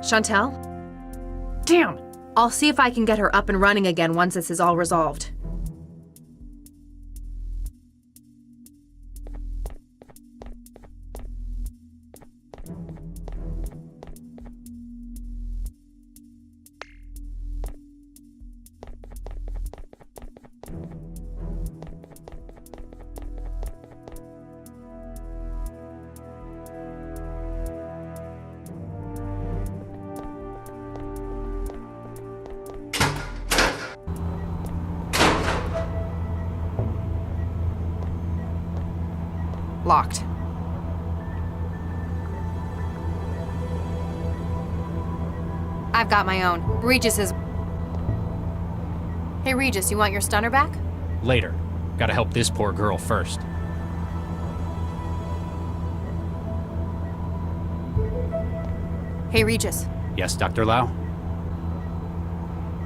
Chantel? Damn! I'll see if I can get her up and running again once this is all resolved. Locked. I've got my own. Regis is... Hey Regis, you want your stunner back? Later. Gotta help this poor girl first. Hey Regis. Yes, Dr. Lau?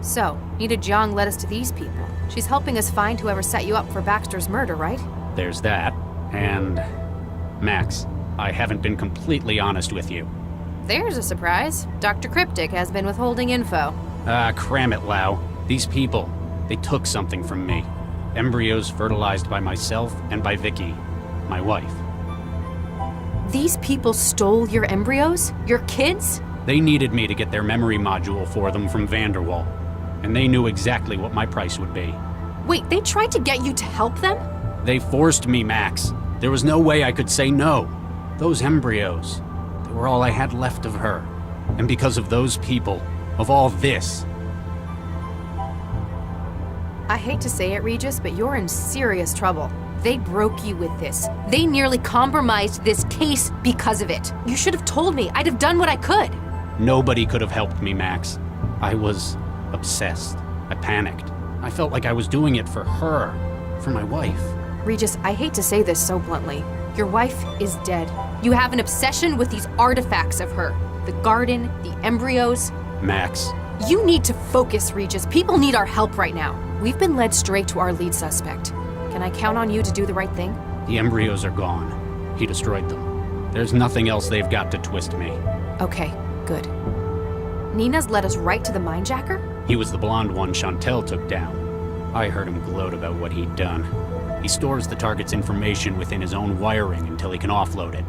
So, Nita Jiang led us to these people. She's helping us find whoever set you up for Baxter's murder, right? There's that. And... Max, I haven't been completely honest with you. There's a surprise. Dr. Cryptic has been withholding info. Cram it, Lau. These people, they took something from me. Embryos fertilized by myself and by Vicky, my wife. These people stole your embryos? Your kids? They needed me to get their memory module for them from Vanderwall. And they knew exactly what my price would be. Wait, they tried to get you to help them? They forced me, Max. There was no way I could say no. Those embryos, they were all I had left of her. And because of those people, of all this... I hate to say it, Regis, but you're in serious trouble. They broke you with this. They nearly compromised this case because of it. You should have told me. I'd have done what I could. Nobody could have helped me, Max. I was obsessed. I panicked. I felt like I was doing it for her, for my wife. Regis, I hate to say this so bluntly. Your wife is dead. You have an obsession with these artifacts of her. The garden, the embryos. Max. You need to focus, Regis. People need our help right now. We've been led straight to our lead suspect. Can I count on you to do the right thing? The embryos are gone. He destroyed them. There's nothing else they've got to twist me. Okay, good. Nina's led us right to the mindjacker? He was the blonde one Chantel took down. I heard him gloat about what he'd done. He stores the target's information within his own wiring until he can offload it.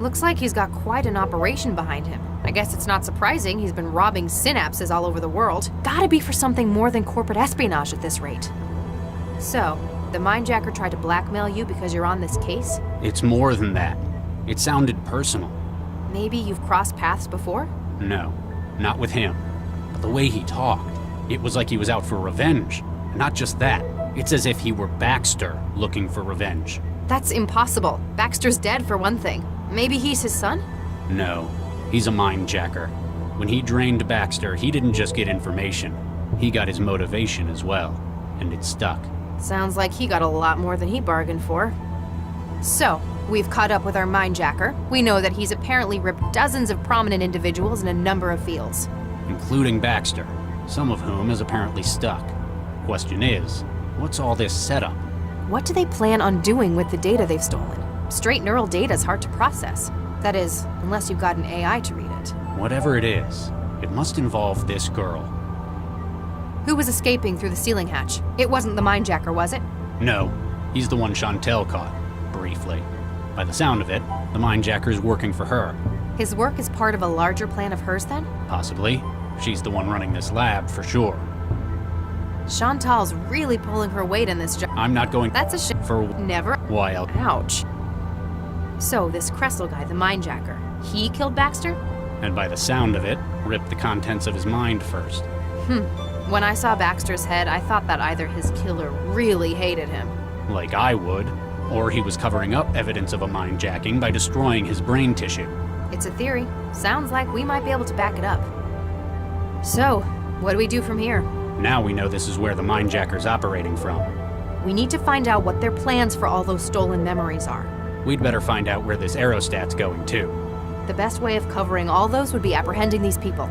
Looks like he's got quite an operation behind him. I guess it's not surprising he's been robbing synapses all over the world. Gotta be for something more than corporate espionage at this rate. So, the mindjacker tried to blackmail you because you're on this case? It's more than that. It sounded personal. Maybe you've crossed paths before? No, not with him. But the way he talked, it was like he was out for revenge. And not just that, it's as if he were Baxter looking for revenge. That's impossible. Baxter's dead for one thing. Maybe he's his son? No, he's a mindjacker. When he drained Baxter, he didn't just get information. He got his motivation as well, and it stuck. Sounds like he got a lot more than he bargained for. So, we've caught up with our mindjacker. We know that he's apparently ripped dozens of prominent individuals in a number of fields. Including Baxter, some of whom is apparently stuck. Question is, what's all this setup? What do they plan on doing with the data they've stolen? Straight neural data is hard to process. That is, unless you've got an AI to read it. Whatever it is, it must involve this girl. Who was escaping through the ceiling hatch? It wasn't the mindjacker, was it? No, he's the one Chantel caught, briefly. By the sound of it, the mindjacker's working for her. His work is part of a larger plan of hers, then? Possibly. She's the one running this lab, for sure. Chantal's really pulling her weight in this job. I'm not going... That's a shit. For... Never. While... Ouch. So, this Kressel guy, the mindjacker, he killed Baxter? And by the sound of it, ripped the contents of his mind first. When I saw Baxter's head, I thought that either his killer really hated him. Like I would. Or he was covering up evidence of a mindjacking by destroying his brain tissue. It's a theory. Sounds like we might be able to back it up. So, what do we do from here? Now we know this is where the mindjacker's operating from. We need to find out what their plans for all those stolen memories are. We'd better find out where this aerostat's going, too. The best way of covering all those would be apprehending these people.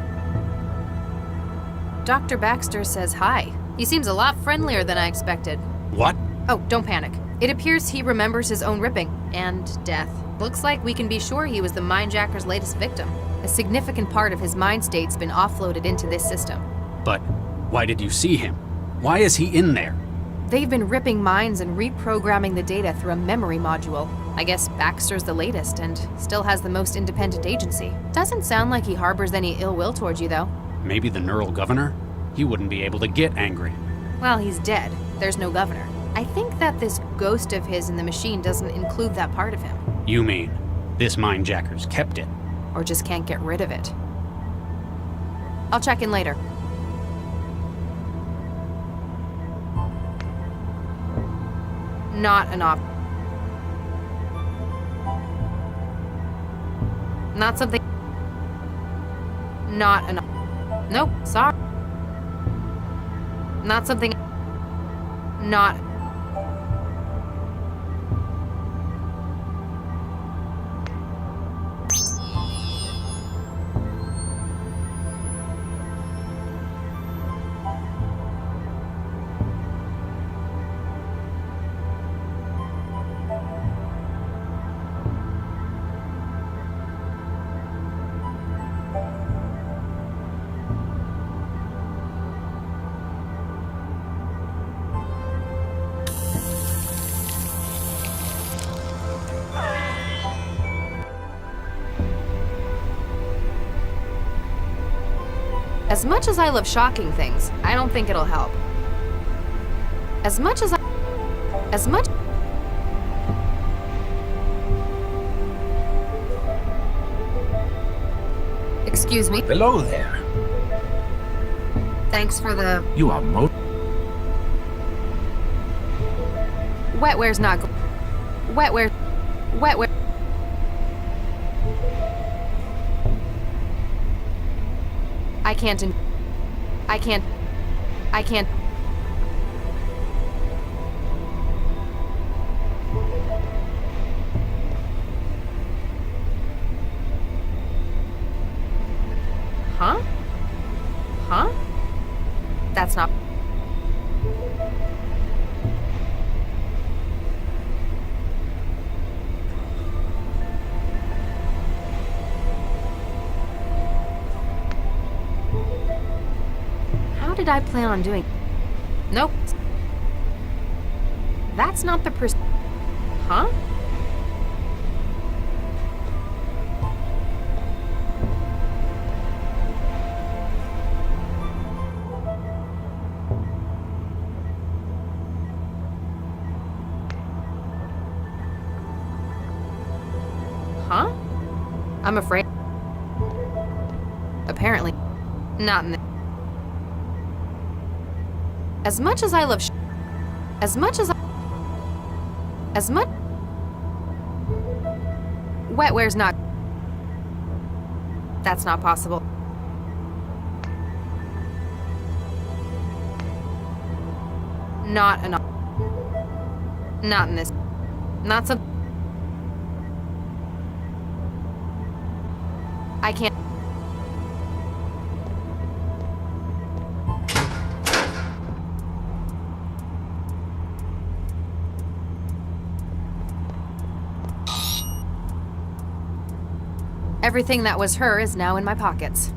Dr. Baxter says hi. He seems a lot friendlier than I expected. What? Oh, don't panic. It appears he remembers his own ripping and death. Looks like we can be sure he was the mindjacker's latest victim. A significant part of his mind state's been offloaded into this system. But why did you see him? Why is he in there? They've been ripping minds and reprogramming the data through a memory module. I guess Baxter's the latest and still has the most independent agency. Doesn't sound like he harbors any ill will towards you, though. Maybe the neural governor? He wouldn't be able to get angry. Well, he's dead. There's no governor. I think that this ghost of his in the machine doesn't include that part of him. You mean, this mindjacker's kept it? Or just can't get rid of it. I'll check in later. Not an op. Not something. Not an op. Nope, sorry. Not something. Not. As much as I love shocking things, I don't think it'll help. As much. Excuse me. Below there. Thanks for the... You are Wetware's not... Wetware... I can't... Huh? Huh? That's not... How did I plan on doing... Nope. That's not the Huh? Huh? I'm afraid. Apparently. Not in the... As much as I love Wetware's not... That's not possible. Not enough. Not in this. Not some... I can't... Everything that was her is now in my pockets.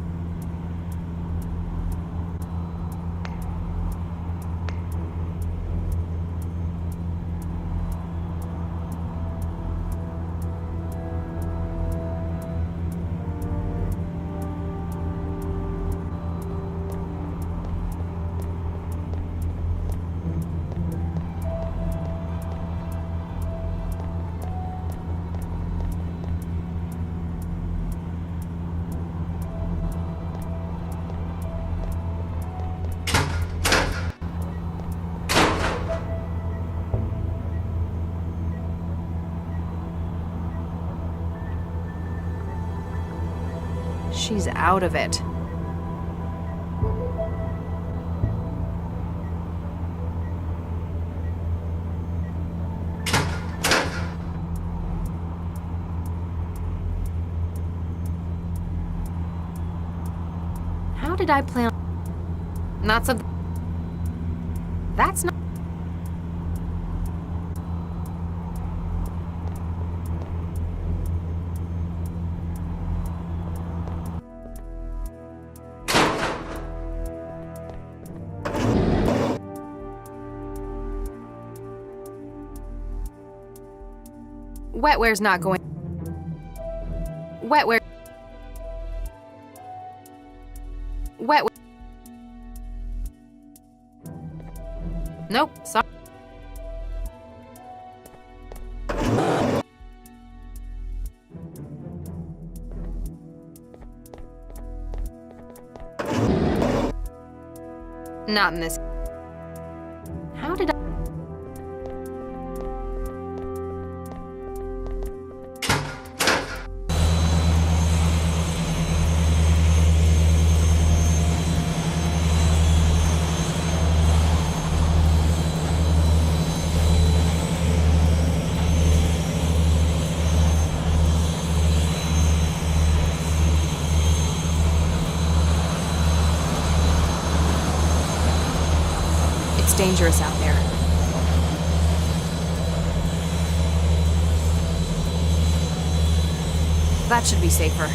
She's out of it. How did I plan? Not something. That's not. Wetware's not going... Wetware... Wetware... Nope, sorry. Not in this. How did I... It's dangerous out there. That should be safer.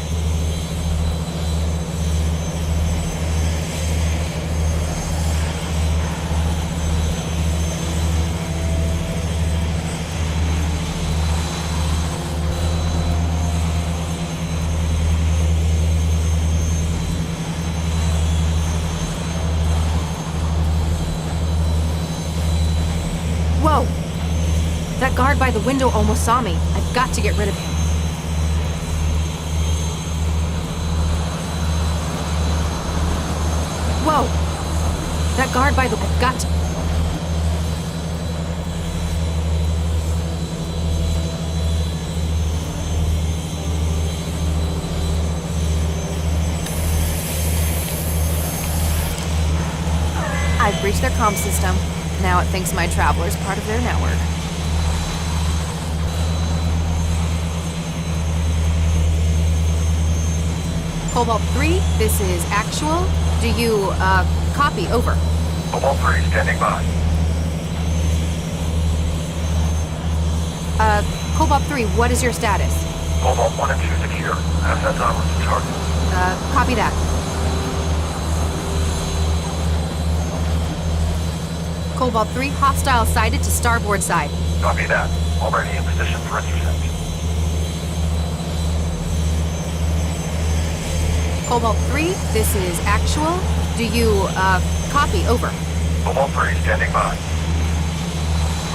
Whoa! That guard by the window almost saw me. I've got to get rid of him. Whoa! That guard by the... I've got to... I've breached their comm system. Now it thinks my traveler's part of their network. Cobalt 3, this is actual. Do you, copy? Over. Cobalt 3, standing by. Cobalt 3, what is your status? Cobalt 1 and 2 secure. Assets armored to target. Copy that. Cobalt 3, hostile sighted to starboard side. Copy that. Already in position for intercept. Cobalt 3, this is actual. Do you, copy? Over. Cobalt 3, standing by.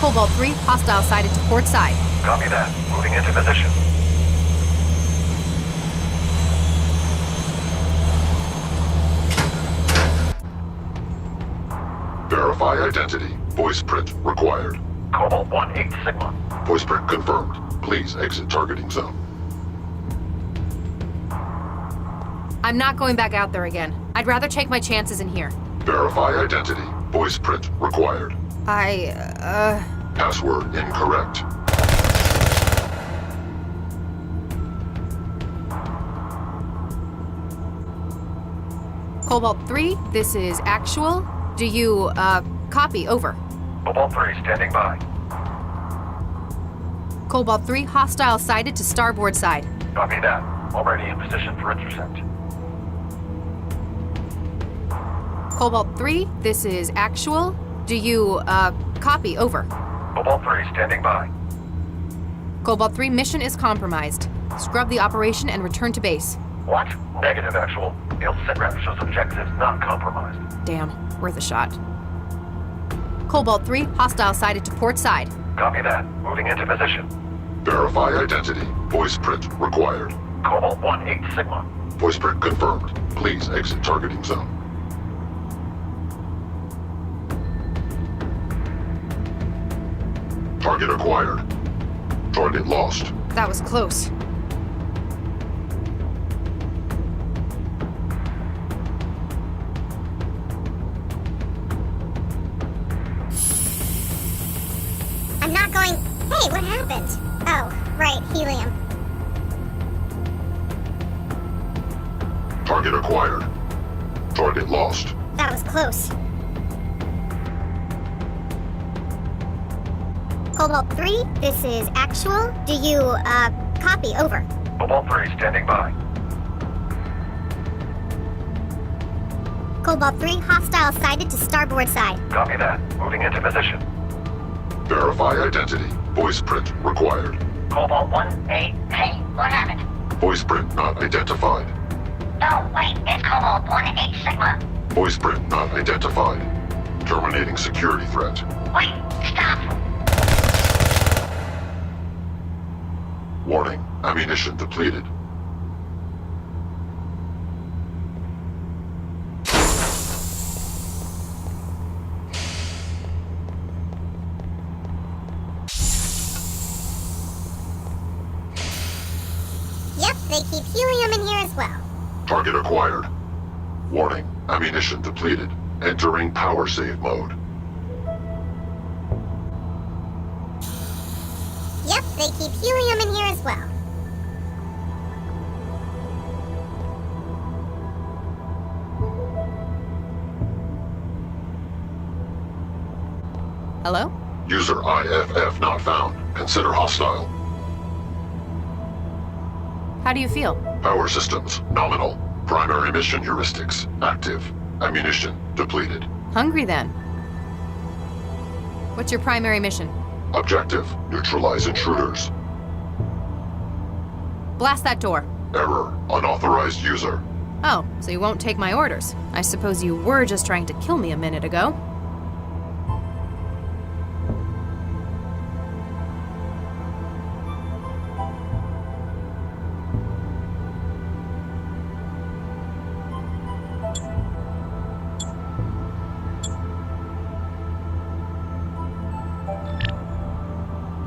Cobalt 3, hostile sighted to port side. Copy that. Moving into position. Verify identity. Voice print required. Cobalt 1, 8 Sigma. Voice print confirmed. Please exit targeting zone. I'm not going back out there again. I'd rather take my chances in here. Verify identity. Voice print required. Password incorrect. Cobalt 3, this is actual. Do you, copy? Over. Cobalt 3, standing by. Cobalt 3, hostile sighted to starboard side. Copy that. Already in position for intercept. Cobalt 3, this is actual. Do you, copy? Over. Cobalt 3, standing by. Cobalt 3, mission is compromised. Scrub the operation and return to base. What? Negative, actual. Il Sitrep shows objectives not compromised. Damn, worth a shot. Cobalt 3, hostile sighted to port side. Copy that. Moving into position. Verify identity. Voice print required. Cobalt 1, 8 Sigma. Voice print confirmed. Please exit targeting zone. Target acquired. Target lost. That was close. I'm not going... Hey, what happened? Oh, right, helium. Target acquired. Target lost. That was close. Cobalt 3, this is actual. Do you, copy? Over. Cobalt 3, standing by. Cobalt 3, hostile sighted to starboard side. Copy that. Moving into position. Verify identity. Voice print required. Cobalt 1-8. Hey, what happened? Voice print not identified. No, wait, it's Cobalt 1-8 Sigma. Voice print not identified. Terminating security threat. Wait, stop! Warning, ammunition depleted. Yep, they keep helium in here as well. Target acquired. Warning, ammunition depleted. Entering power save mode. Yep, they keep helium in here as well. Hello? User IFF not found. Consider hostile. How do you feel? Power systems, nominal. Primary mission heuristics, active. Ammunition, depleted. Hungry then. What's your primary mission? Objective, neutralize intruders. Blast that door. Error, unauthorized user. Oh, so you won't take my orders. I suppose you were just trying to kill me a minute ago.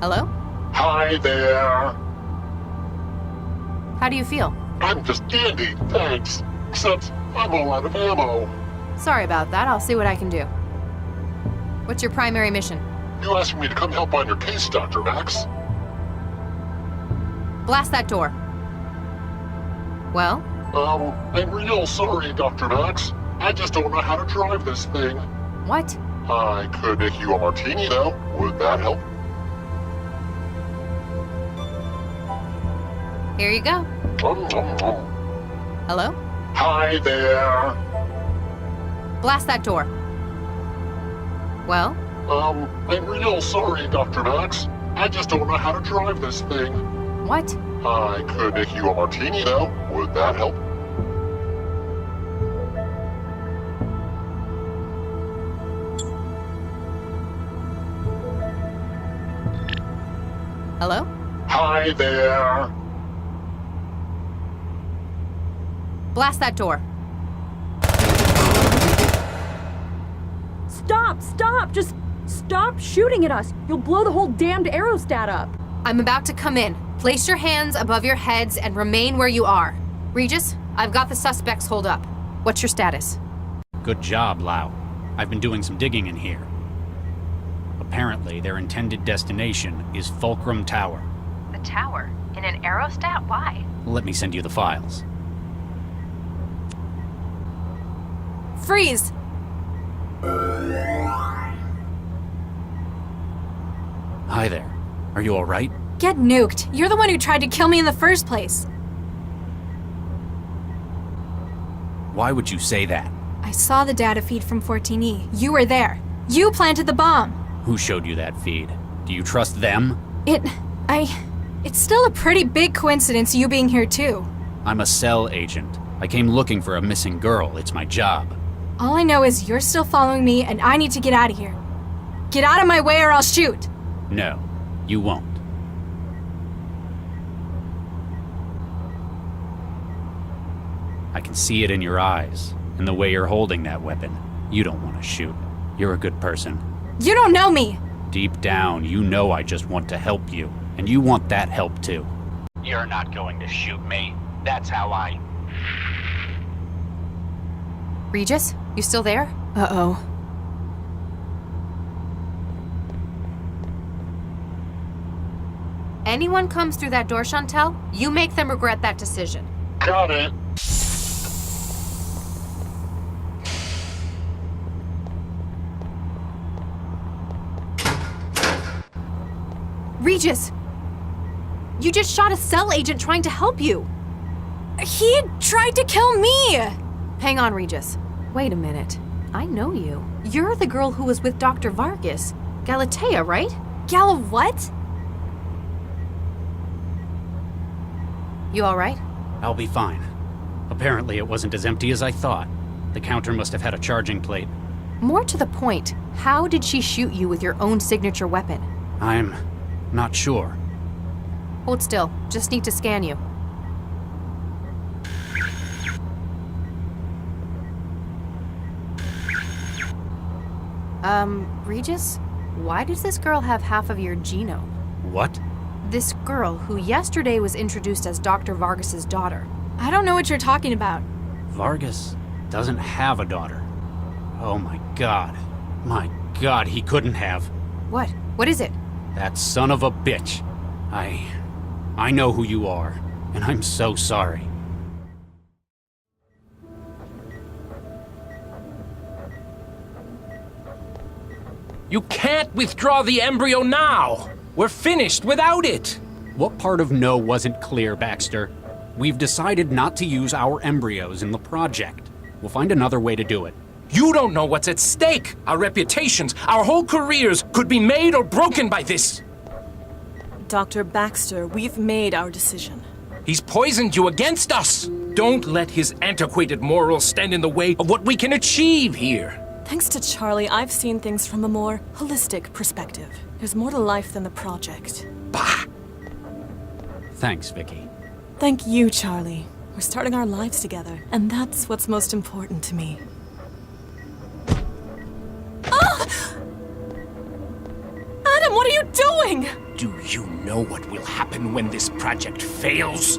Hello? Hi there. How do you feel? I'm just dandy, thanks. Except I'm all out of ammo. Sorry about that. I'll see what I can do. What's your primary mission? You asked me to come help on your case, Dr. Max. Blast that door. Well? I'm real sorry, Dr. Max. I just don't know how to drive this thing. What? I could make you a martini, though. Would that help? Here you go. Hello? Hi there. Blast that door. Well? I'm real sorry, Dr. Max. I just don't know how to drive this thing. What? I could make you a martini, though. Would that help? Hello? Hi there. Blast that door. Stop! Just stop shooting at us. You'll blow the whole damned aerostat up. I'm about to come in. Place your hands above your heads and remain where you are. Regis, I've got the suspects holed up. What's your status? Good job, Lau. I've been doing some digging in here. Apparently, their intended destination is Fulcrum Tower. The tower? In an aerostat? Why? Let me send you the files. Freeze! Hi there. Are you all right? Get nuked. You're the one who tried to kill me in the first place. Why would you say that? I saw the data feed from 14E. You were there. You planted the bomb. Who showed you that feed? Do you trust them? It's still a pretty big coincidence you being here too. I'm a cell agent. I came looking for a missing girl. It's my job. All I know is you're still following me and I need to get out of here. Get out of my way or I'll shoot. No, you won't. I can see it in your eyes, and the way you're holding that weapon. You don't want to shoot. You're a good person. You don't know me. Deep down, you know I just want to help you, and you want that help too. You're not going to shoot me. That's how I... Regis, you still there? Uh-oh. Anyone comes through that door, Chantel, you make them regret that decision. Got it. Regis! You just shot a cell agent trying to help you! He tried to kill me! Hang on, Regis. Wait a minute. I know you. You're the girl who was with Dr. Vargas. Galatea, right? Gala what? You alright? I'll be fine. Apparently it wasn't as empty as I thought. The counter must have had a charging plate. More to the point, how did she shoot you with your own signature weapon? I'm not sure. Hold still. Just need to scan you. Regis? Why does this girl have half of your genome? What? This girl, who yesterday was introduced as Dr. Vargas's daughter. I don't know what you're talking about. Vargas doesn't have a daughter. Oh my god. My god, he couldn't have. What? What is it? That son of a bitch. I know who you are, and I'm so sorry. You can't withdraw the embryo now! We're finished without it! What part of no wasn't clear, Baxter? We've decided not to use our embryos in the project. We'll find another way to do it. You don't know what's at stake! Our reputations, our whole careers could be made or broken by this! Dr. Baxter, we've made our decision. He's poisoned you against us! Don't let his antiquated morals stand in the way of what we can achieve here! Thanks to Charlie, I've seen things from a more holistic perspective. There's more to life than the project. Bah! Thanks, Vicky. Thank you, Charlie. We're starting our lives together, and that's what's most important to me. Ah! Adam, what are you doing? Do you know what will happen when this project fails?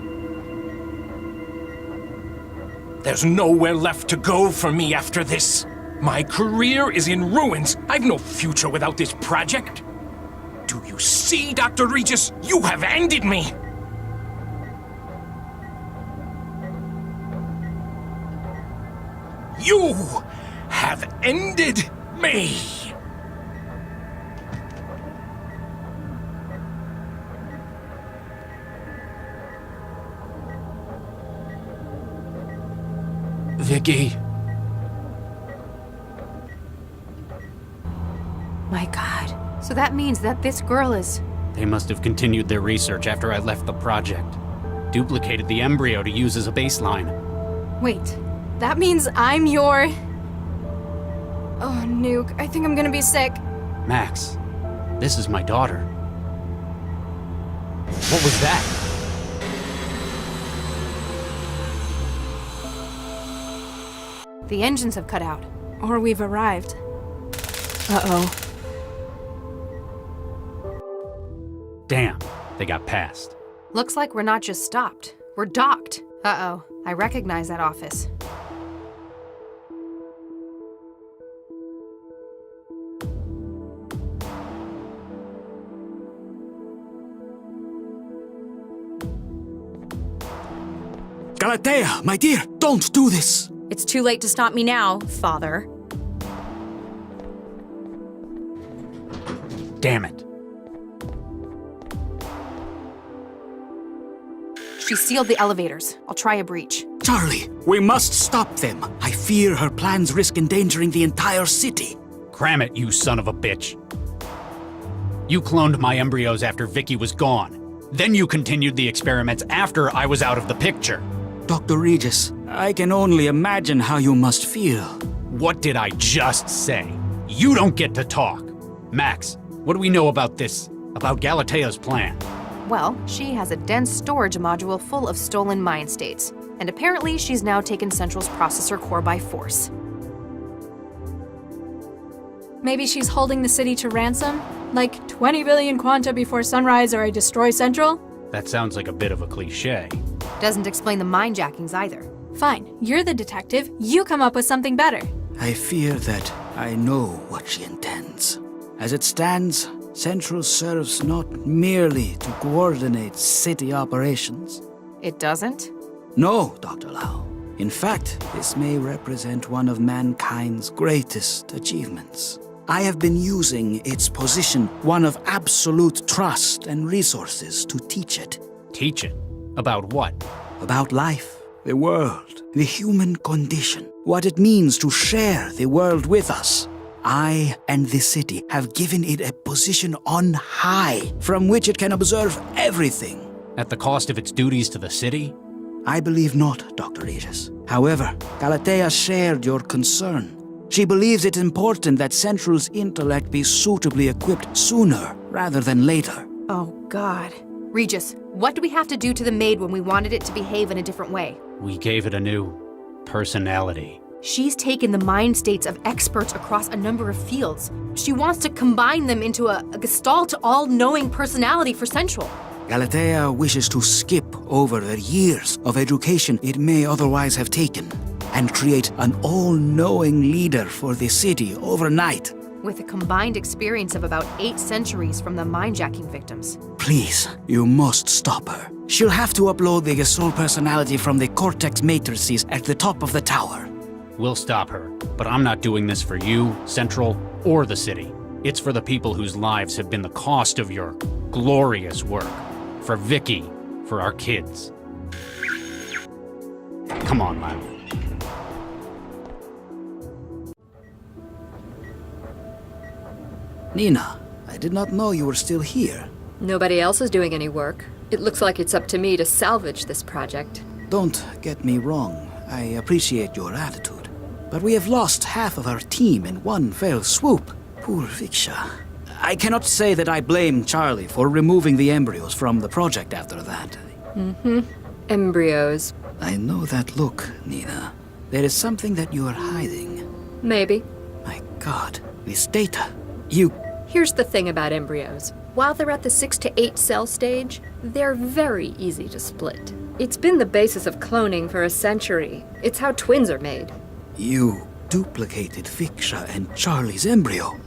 There's nowhere left to go for me after this. My career is in ruins. I've no future without this project. Do you see, Dr. Regis? You have ended me! You have ended me! Vicky. My god. So that means that this girl is... They must have continued their research after I left the project. Duplicated the embryo to use as a baseline. Wait, that means I'm your... Oh, Nuke, I think I'm gonna be sick. Max, this is my daughter. What was that? The engines have cut out. Or we've arrived. Uh-oh. Damn, they got past. Looks like we're not just stopped. We're docked. Uh-oh. I recognize that office. Galatea, my dear, don't do this! It's too late to stop me now, Father. Damn it. She sealed the elevators. I'll try a breach. Charlie, we must stop them. I fear her plans risk endangering the entire city. Cram it, you son of a bitch. You cloned my embryos after Vicky was gone. Then you continued the experiments after I was out of the picture. Dr. Regis, I can only imagine how you must feel. What did I just say? You don't get to talk. Max, what do we know about this? About Galatea's plan? Well, she has a dense storage module full of stolen mind states. And apparently she's now taken Central's processor core by force. Maybe she's holding the city to ransom? Like 20 billion quanta before sunrise or I destroy Central? That sounds like a bit of a cliche. Doesn't explain the mind jackings either. Fine, you're the detective. You come up with something better. I fear that I know what she intends. As it stands, Central serves not merely to coordinate city operations. It doesn't? No, Dr. Lau. In fact, this may represent one of mankind's greatest achievements. I have been using its position, one of absolute trust and resources, to teach it. Teach it? About what? About life, the world, the human condition, what it means to share the world with us. I and the city have given it a position on high from which it can observe everything. At the cost of its duties to the city? I believe not, Dr. Regis. However, Galatea shared your concern. She believes it important that Central's intellect be suitably equipped sooner rather than later. Oh, God. Regis, what do we have to do to the maid when we wanted it to behave in a different way? We gave it a new personality. She's taken the mind states of experts across a number of fields. She wants to combine them into a gestalt, all-knowing personality for Central. Galatea wishes to skip over the years of education it may otherwise have taken and create an all-knowing leader for the city overnight. With a combined experience of about 8 centuries from the mindjacking victims. Please, you must stop her. She'll have to upload the gestalt personality from the cortex matrices at the top of the tower. We'll stop her, but I'm not doing this for you, Central, or the city. It's for the people whose lives have been the cost of your glorious work. For Vicky, for our kids. Come on, Lyle. Nina, I did not know you were still here. Nobody else is doing any work. It looks like it's up to me to salvage this project. Don't get me wrong. I appreciate your attitude. But we have lost half of our team in one fell swoop. Poor Viksha. I cannot say that I blame Charlie for removing the embryos from the project after that. Embryos. I know that look, Nina. There is something that you are hiding. Maybe. My God, this data. Here's the thing about embryos. While they're at the 6 to 8 cell stage, they're very easy to split. It's been the basis of cloning for a century. It's how twins are made. You duplicated Viksha and Charlie's embryo.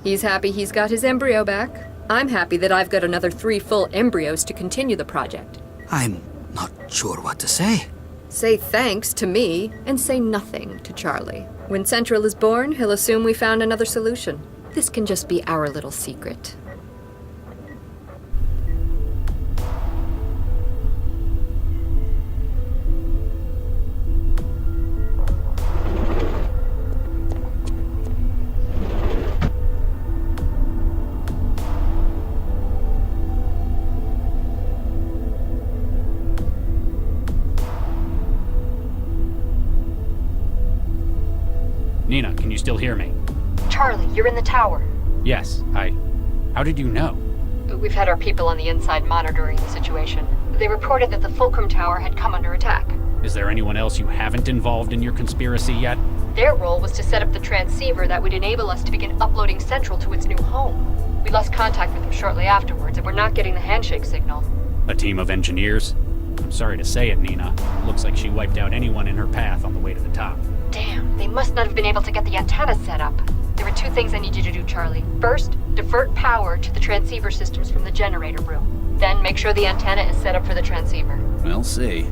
He's happy he's got his embryo back. I'm happy that I've got another 3 full embryos to continue the project. I'm not sure what to say. Say thanks to me, and say nothing to Charlie. When Central is born, he'll assume we found another solution. This can just be our little secret. Nina, can you still hear me? Charlie, you're in the tower. Yes, How did you know? We've had our people on the inside monitoring the situation. They reported that the Fulcrum Tower had come under attack. Is there anyone else you haven't involved in your conspiracy yet? Their role was to set up the transceiver that would enable us to begin uploading Central to its new home. We lost contact with them shortly afterwards, and we're not getting the handshake signal. A team of engineers? I'm sorry to say it, Nina. Looks like she wiped out anyone in her path on the way to the top. Damn, they must not have been able to get the antenna set up. There are 2 things I need you to do, Charlie. First, divert power to the transceiver systems from the generator room. Then make sure the antenna is set up for the transceiver. We'll see.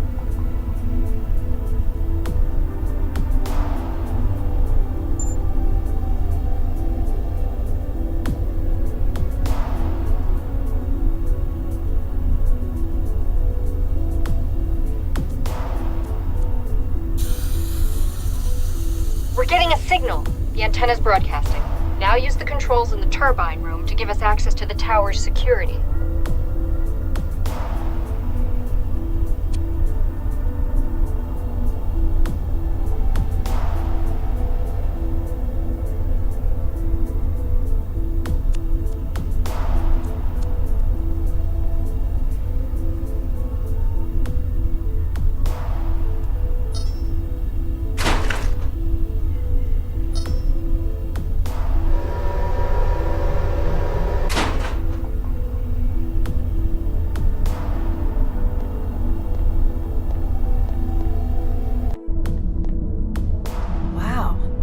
We're getting a signal. The antenna's broadcasting. Now use the controls in the turbine room to give us access to the tower's security.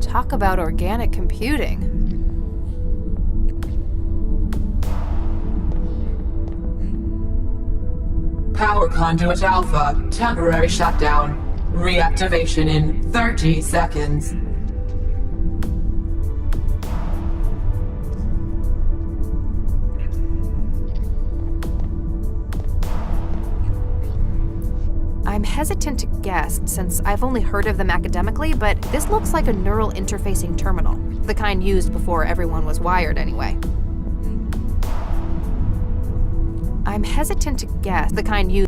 Talk about organic computing. Power conduit Alpha, temporary shutdown. Reactivation in 30 seconds. I'm hesitant to guess, since I've only heard of them academically, but this looks like a neural interfacing terminal. The kind used before everyone was wired, anyway. I'm I'm hesitant to guess the kind you...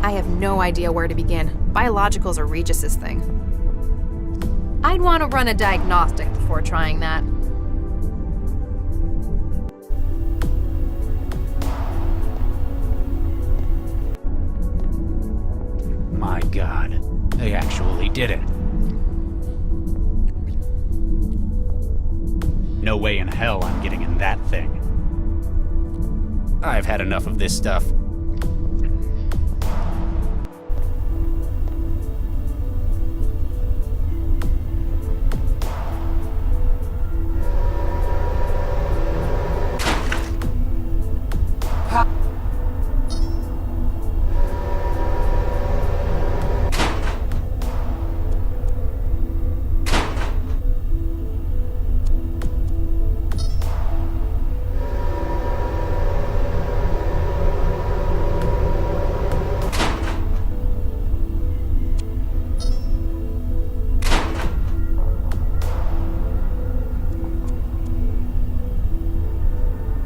I have no idea where to begin. Biologicals are Regis's thing. I'd want to run a diagnostic before trying that. My God, they actually did it. No way in hell I'm getting in that thing. I've had enough of this stuff.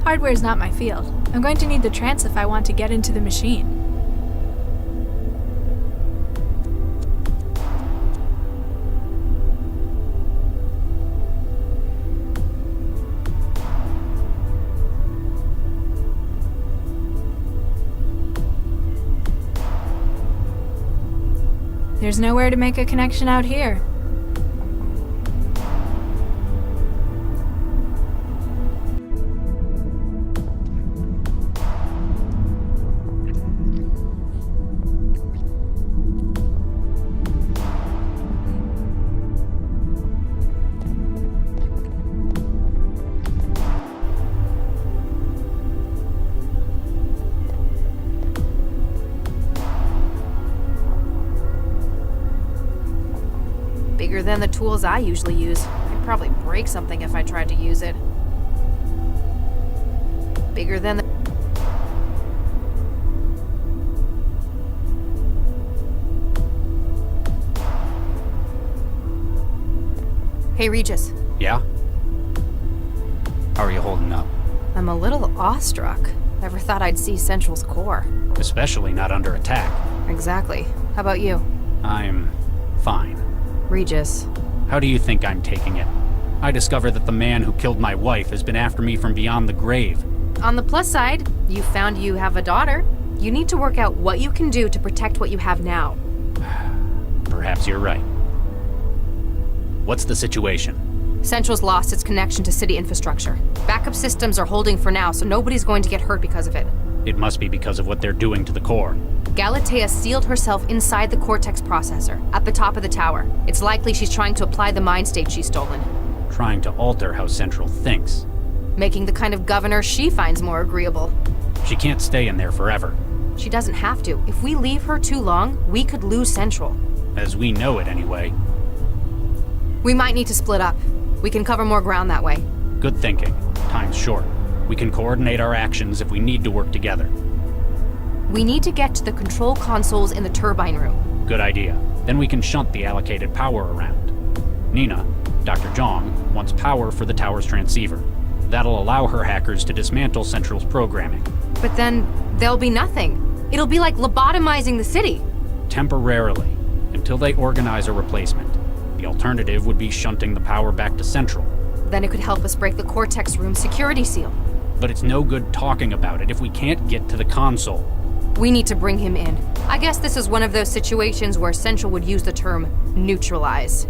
Hardware's not my field. I'm going to need the trance if I want to get into the machine. There's nowhere to make a connection out here. Bigger than the tools I usually use. I'd probably break something if I tried to use it. Bigger than the... Hey, Regis. Yeah? How are you holding up? I'm a little awestruck. Never thought I'd see Central's core. Especially not under attack. Exactly. How about you? I'm fine. Regis. How do you think I'm taking it? I discover that the man who killed my wife has been after me from beyond the grave. On the plus side, you found you have a daughter. You need to work out what you can do to protect what you have now. Perhaps you're right. What's the situation? Central's lost its connection to city infrastructure. Backup systems are holding for now, so nobody's going to get hurt because of it. It must be because of what they're doing to the core. Galatea sealed herself inside the Cortex processor, at the top of the tower. It's likely she's trying to apply the mind state she's stolen. Trying to alter how Central thinks. Making the kind of governor she finds more agreeable. She can't stay in there forever. She doesn't have to. If we leave her too long, we could lose Central. As we know it anyway. We might need to split up. We can cover more ground that way. Good thinking. Time's short. We can coordinate our actions if we need to work together. We need to get to the control consoles in the turbine room. Good idea. Then we can shunt the allocated power around. Nina, Dr. Jong, wants power for the tower's transceiver. That'll allow her hackers to dismantle Central's programming. But then, there'll be nothing. It'll be like lobotomizing the city. Temporarily, until they organize a replacement. The alternative would be shunting the power back to Central. Then it could help us break the Cortex room security seal. But it's no good talking about it if we can't get to the console. We need to bring him in. I guess this is one of those situations where Central would use the term neutralize.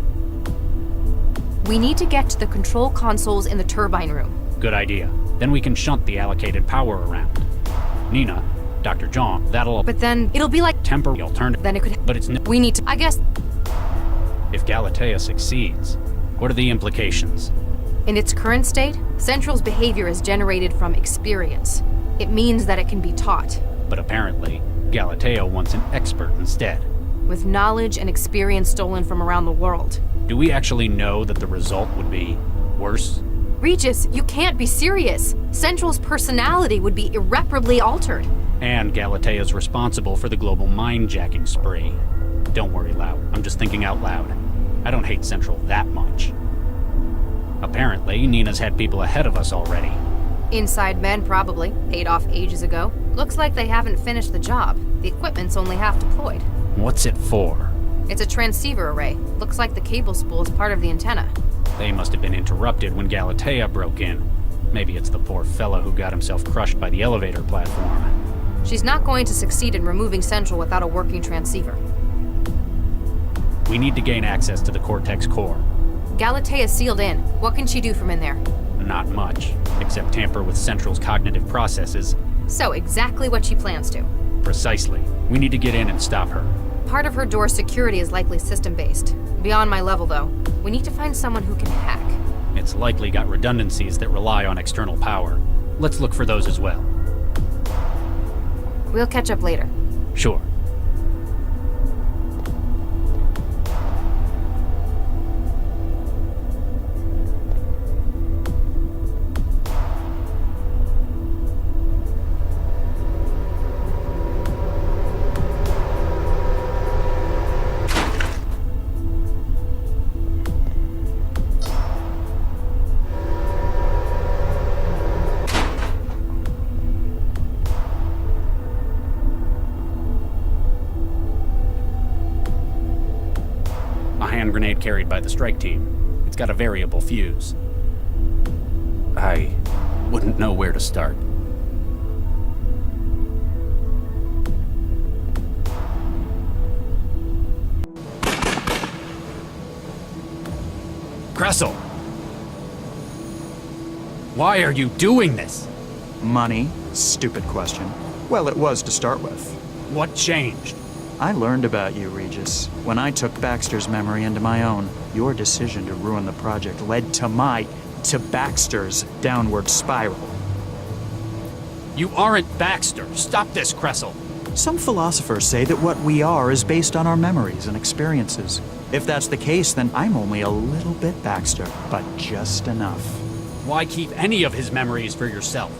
We need to get to the control consoles in the turbine room. Good idea. Then we can shunt the allocated power around. Nina, Dr. Jong, that'll... But then it'll be like... Temporary alternative. Then it could... But it's... We need to... I guess... If Galatea succeeds, what are the implications? In its current state, Central's behavior is generated from experience. It means that it can be taught. But apparently, Galatea wants an expert instead. With knowledge and experience stolen from around the world. Do we actually know that the result would be worse? Regis, you can't be serious. Central's personality would be irreparably altered. And Galatea's responsible for the global mind-jacking spree. Don't worry, Lau. I'm just thinking out loud. I don't hate Central that much. Apparently, Nina's had people ahead of us already. Inside men, probably. Paid off ages ago. Looks like they haven't finished the job. The equipment's only half deployed. What's it for? It's a transceiver array. Looks like the cable spool is part of the antenna. They must have been interrupted when Galatea broke in. Maybe it's the poor fellow who got himself crushed by the elevator platform. She's not going to succeed in removing Central without a working transceiver. We need to gain access to the Cortex core. Galatea's sealed in. What can she do from in there? Not much, except tamper with Central's cognitive processes. So, exactly what she plans to. Precisely. We need to get in and stop her. Part of her door's security is likely system-based. Beyond my level, though. We need to find someone who can hack. It's likely got redundancies that rely on external power. Let's look for those as well. We'll catch up later. Sure. Grenade carried by the strike team. It's got a variable fuse. I wouldn't know where to start. Kressel! Why are you doing this? Money? Stupid question. Well, it was to start with. What changed? I learned about you, Regis, when I took Baxter's memory into my own. Your decision to ruin the project led to Baxter's downward spiral. You aren't Baxter. Stop this, Kressel. Some philosophers say that what we are is based on our memories and experiences. If that's the case, then I'm only a little bit Baxter, but just enough. Why keep any of his memories for yourself?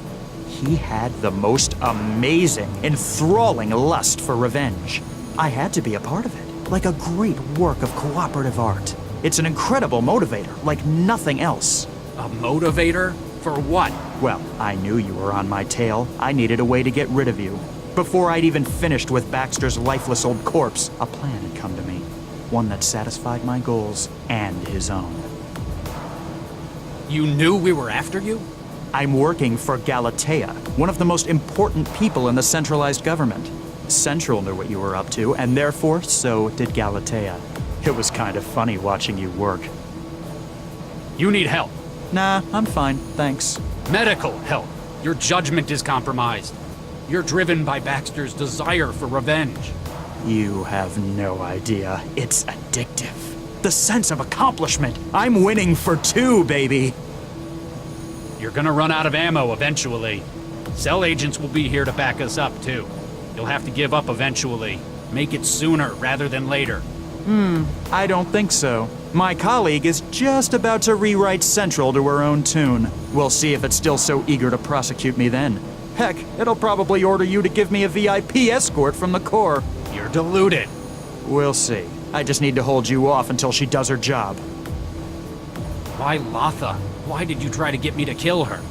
He had the most amazing, enthralling lust for revenge. I had to be a part of it, like a great work of cooperative art. It's an incredible motivator, like nothing else. A motivator? For what? Well, I knew you were on my tail. I needed a way to get rid of you. Before I'd even finished with Baxter's lifeless old corpse, a plan had come to me. One that satisfied my goals and his own. You knew we were after you? I'm working for Galatea, one of the most important people in the centralized government. Central knew what you were up to, and therefore, so did Galatea. It was kind of funny watching you work. You need help. Nah, I'm fine, thanks. Medical help. Your judgment is compromised. You're driven by Baxter's desire for revenge. You have no idea. It's addictive. The sense of accomplishment. I'm winning for 2, baby. You're gonna run out of ammo eventually. Cell agents will be here to back us up, too. You'll have to give up eventually. Make it sooner rather than later. I don't think so. My colleague is just about to rewrite Central to her own tune. We'll see if it's still so eager to prosecute me then. Heck, it'll probably order you to give me a VIP escort from the Corps. You're deluded. We'll see. I just need to hold you off until she does her job. Why Latha? Why did you try to get me to kill her?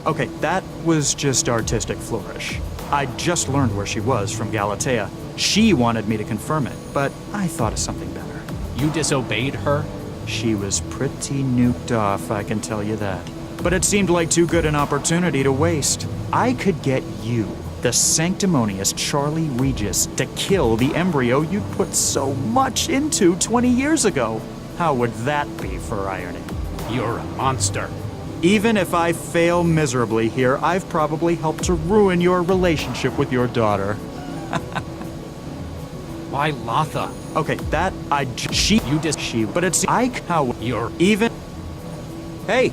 Okay, that was just artistic flourish. I just learned where she was from Galatea. She wanted me to confirm it, but I thought of something better. You disobeyed her? She was pretty nuked off, I can tell you that. But it seemed like too good an opportunity to waste. I could get you, the sanctimonious Charlie Regis, to kill the embryo you'd put so much into 20 years ago. How would that be for irony? You're a monster. Even if I fail miserably here, I've probably helped to ruin your relationship with your daughter. Why Latha? Okay, that, but it's, how, you're... even... Hey,